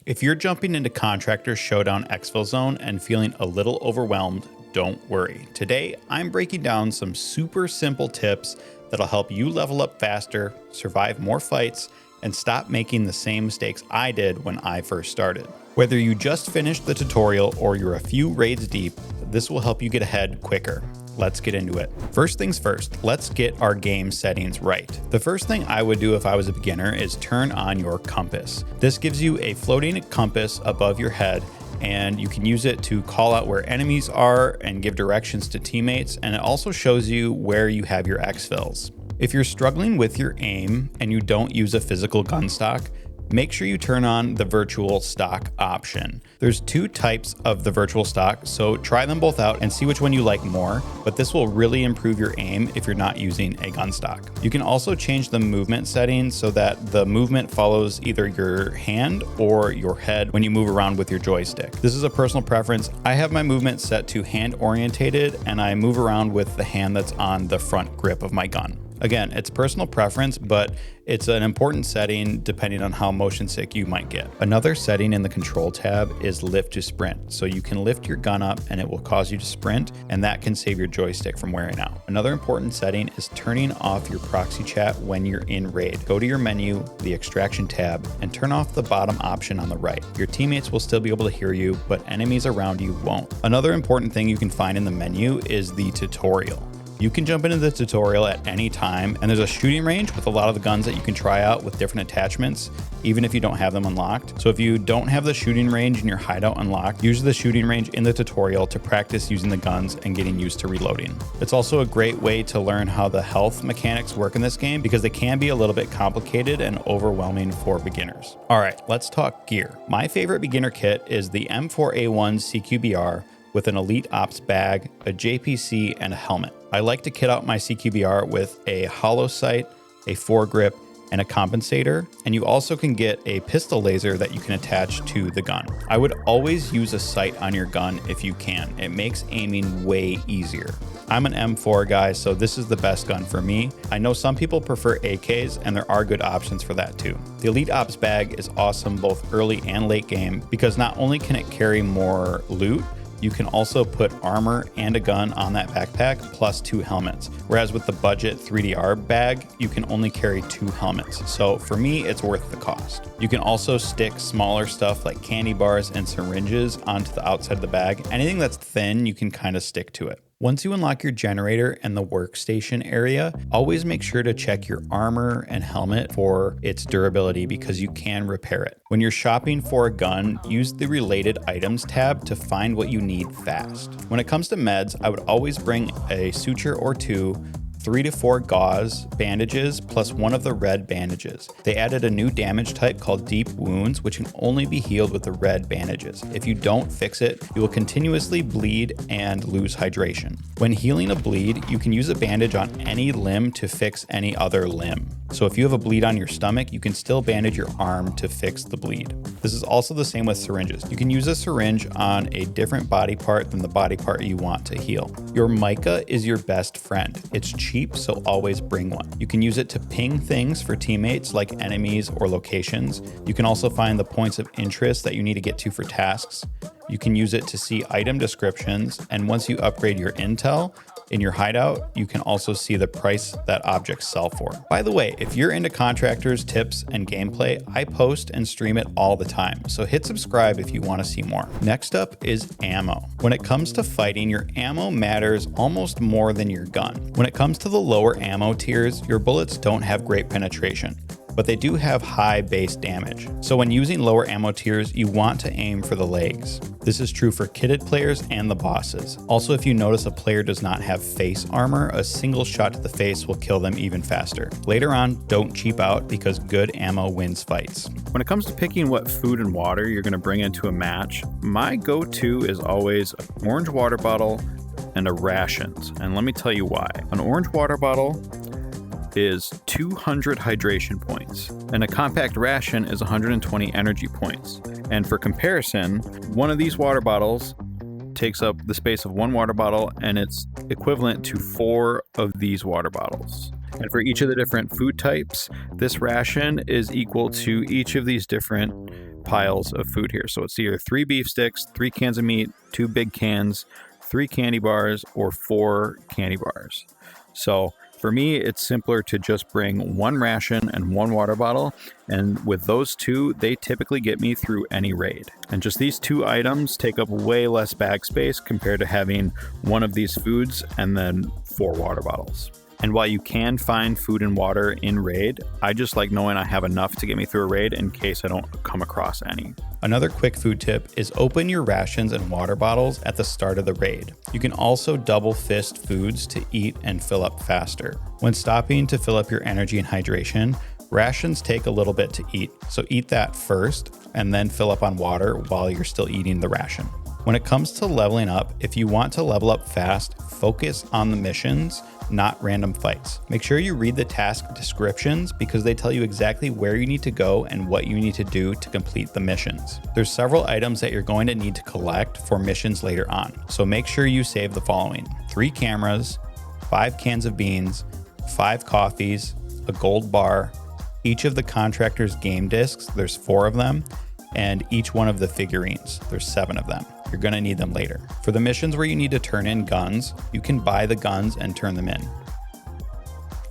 If you're jumping into Contractors Showdown Exfilzone and feeling a little overwhelmed, don't worry. Today, I'm breaking down some super simple tips that'll help you level up faster, survive more fights, and stop making the same mistakes I did when I first started. Whether you just finished the tutorial or you're a few raids deep, this will help you get ahead quicker. Let's get into it. First things first, let's get our game settings right. The first thing I would do if I was a beginner is turn on your compass. This gives you a floating compass above your head, and you can use it to call out where enemies are and give directions to teammates, and it also shows you where you have your exfils. If you're struggling with your aim and you don't use a physical gun stock, make sure you turn on the virtual stock option. There's two types of the virtual stock, so try them both out and see which one you like more, but this will really improve your aim if you're not using a gun stock. You can also change the movement settings so that the movement follows either your hand or your head when you move around with your joystick. This is a personal preference. I have my movement set to hand orientated and I move around with the hand that's on the front grip of my gun. Again, it's personal preference, but it's an important setting depending on how motion sick you might get. Another setting in the control tab is lift to sprint. So you can lift your gun up and it will cause you to sprint, and that can save your joystick from wearing out. Another important setting is turning off your proxy chat when you're in raid. Go to your menu, the extraction tab, and turn off the bottom option on the right. Your teammates will still be able to hear you, but enemies around you won't. Another important thing you can find in the menu is the tutorial. You can jump into the tutorial at any time, and there's a shooting range with a lot of the guns that you can try out with different attachments, even if you don't have them unlocked. So if you don't have the shooting range in your hideout unlocked, use the shooting range in the tutorial to practice using the guns and getting used to reloading. It's also a great way to learn how the health mechanics work in this game because they can be a little bit complicated and overwhelming for beginners. All right, let's talk gear. My favorite beginner kit is the M4A1 CQBR with an Elite Ops bag, a JPC, and a helmet. I like to kit out my CQBR with a hollow sight, a foregrip, and a compensator, and you also can get a pistol laser that you can attach to the gun. I would always use a sight on your gun if you can. It makes aiming way easier. I'm an M4 guy, so this is the best gun for me. I know some people prefer AKs, and there are good options for that too. The Elite Ops bag is awesome both early and late game because not only can it carry more loot, you can also put armor and a gun on that backpack plus 2 helmets. Whereas with the budget 3DR bag, you can only carry 2 helmets. So for me, it's worth the cost. You can also stick smaller stuff like candy bars and syringes onto the outside of the bag. Anything that's thin, you can kind of stick to it. Once you unlock your generator and the workstation area, always make sure to check your armor and helmet for its durability because you can repair it. When you're shopping for a gun, use the related items tab to find what you need fast. When it comes to meds, I would always bring a suture or 2, 3 to 4 gauze bandages plus 1 of the red bandages. They added a new damage type called deep wounds, which can only be healed with the red bandages. If you don't fix it, you will continuously bleed and lose hydration. When healing a bleed, you can use a bandage on any limb to fix any other limb. So if you have a bleed on your stomach, you can still bandage your arm to fix the bleed. This is also the same with syringes. You can use a syringe on a different body part than the body part you want to heal. Your mica is your best friend. It's cheap, so always bring one. You can use it to ping things for teammates like enemies or locations. You can also find the points of interest that you need to get to for tasks. You can use it to see item descriptions, and once you upgrade your intel in your hideout, you can also see the price that objects sell for. By the way, if you're into contractors, tips, and gameplay, I post and stream it all the time, so hit subscribe if you want to see more. Next up is ammo. When it comes to fighting, your ammo matters almost more than your gun. When it comes to the lower ammo tiers, your bullets don't have great penetration, but they do have high base damage. So when using lower ammo tiers, you want to aim for the legs. This is true for kitted players and the bosses. Also, if you notice a player does not have face armor, a single shot to the face will kill them even faster. Later on, don't cheap out because good ammo wins fights. When it comes to picking what food and water you're gonna bring into a match, my go-to is always an orange water bottle and a rations. And let me tell you why. An orange water bottle is 200 hydration points, and a compact ration is 120 energy points. And for comparison, one of these water bottles takes up the space of one water bottle, and it's equivalent to 4 of these water bottles. And for each of the different food types, this ration is equal to each of these different piles of food here. So it's either 3 beef sticks, 3 cans of meat, 2 big cans, 3 candy bars, or 4 candy bars. So for me, it's simpler to just bring 1 ration and 1 water bottle. And with those 2, they typically get me through any raid. And just these 2 items take up way less bag space compared to having 1 of these foods and then 4 water bottles. And while you can find food and water in raid, I just like knowing I have enough to get me through a raid in case I don't come across any. Another quick food tip is open your rations and water bottles at the start of the raid. You can also double fist foods to eat and fill up faster. When stopping to fill up your energy and hydration, rations take a little bit to eat, so eat that first and then fill up on water while you're still eating the ration. When it comes to leveling up, if you want to level up fast, focus on the missions, not random fights. Make sure you read the task descriptions because they tell you exactly where you need to go and what you need to do to complete the missions. There's several items that you're going to need to collect for missions later on, so make sure you save the following: 3 cameras, 5 cans of beans, 5 coffees, a gold bar, each of the contractors' game discs, there's 4 of them, and each one of the figurines, there's 7 of them. You're gonna need them later. For the missions where you need to turn in guns, you can buy the guns and turn them in.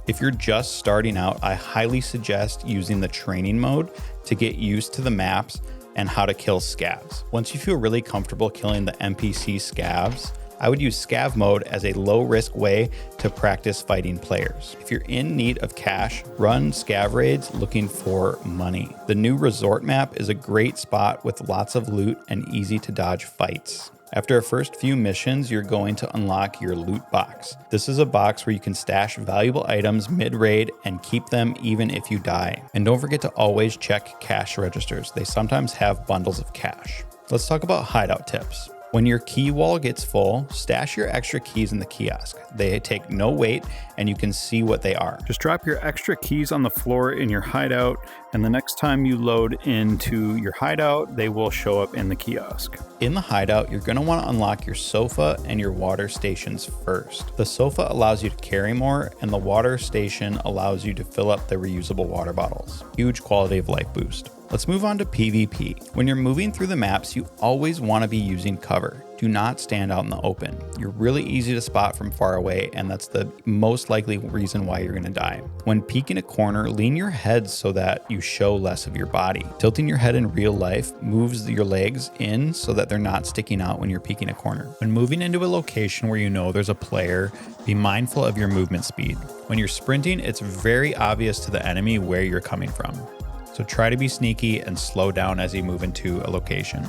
If you're just starting out, I highly suggest using the training mode to get used to the maps and how to kill scavs. Once you feel really comfortable killing the NPC scavs, I would use scav mode as a low-risk way to practice fighting players. If you're in need of cash, run scav raids looking for money. The new resort map is a great spot with lots of loot and easy to dodge fights. After a first few missions, you're going to unlock your loot box. This is a box where you can stash valuable items mid-raid and keep them even if you die. And don't forget to always check cash registers. They sometimes have bundles of cash. Let's talk about hideout tips. When your key wall gets full, stash your extra keys in the kiosk. They take no weight and you can see what they are. Just drop your extra keys on the floor in your hideout, and the next time you load into your hideout, they will show up in the kiosk. In the hideout, you're going to want to unlock your sofa and your water stations first. The sofa allows you to carry more, and the water station allows you to fill up the reusable water bottles. Huge quality of life boost. Let's move on to PvP. When you're moving through the maps, you always want to be using cover. Do not stand out in the open. You're really easy to spot from far away, and that's the most likely reason why you're going to die. When peeking a corner, lean your head so that you show less of your body. Tilting your head in real life moves your legs in so that they're not sticking out when you're peeking a corner. When moving into a location where you know there's a player, be mindful of your movement speed. When you're sprinting, it's very obvious to the enemy where you're coming from. So try to be sneaky and slow down as you move into a location.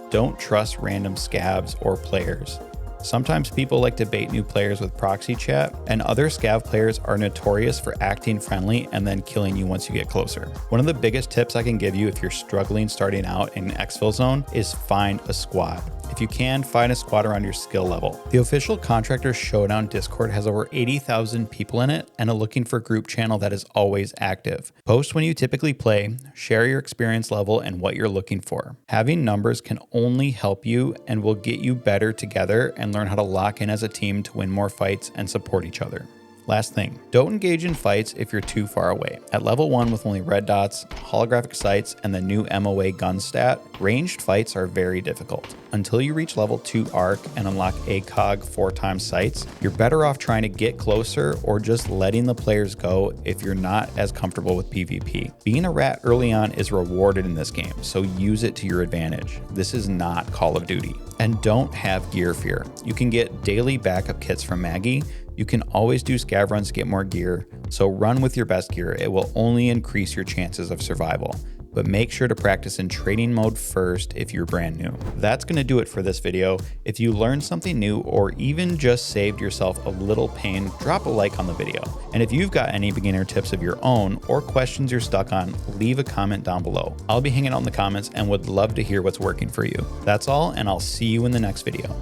Don't trust random scavs or players. Sometimes people like to bait new players with proxy chat, and other scav players are notorious for acting friendly and then killing you once you get closer. One of the biggest tips I can give you if you're struggling starting out in Exfilzone is find a squad. If you can, find a squad around your skill level. The official Contractors Showdown Discord has over 80,000 people in it and a looking for group channel that is always active. Post when you typically play, share your experience level and what you're looking for. Having numbers can only help you and will get you better together and learn how to lock in as a team to win more fights and support each other. Last thing, don't engage in fights if you're too far away. At level 1 with only red dots, holographic sights, and the new MOA gun stat, ranged fights are very difficult. Until you reach level 2 arc and unlock ACOG 4x sights, you're better off trying to get closer or just letting the players go if you're not as comfortable with PvP. Being a rat early on is rewarded in this game, so use it to your advantage. This is not Call of Duty. And don't have gear fear. You can get daily backup kits from Maggie. You can always do scav runs to get more gear, so run with your best gear. It will only increase your chances of survival. But make sure to practice in training mode first if you're brand new. That's going to do it for this video. If you learned something new or even just saved yourself a little pain, drop a like on the video. And if you've got any beginner tips of your own or questions you're stuck on, leave a comment down below. I'll be hanging out in the comments and would love to hear what's working for you. That's all, and I'll see you in the next video.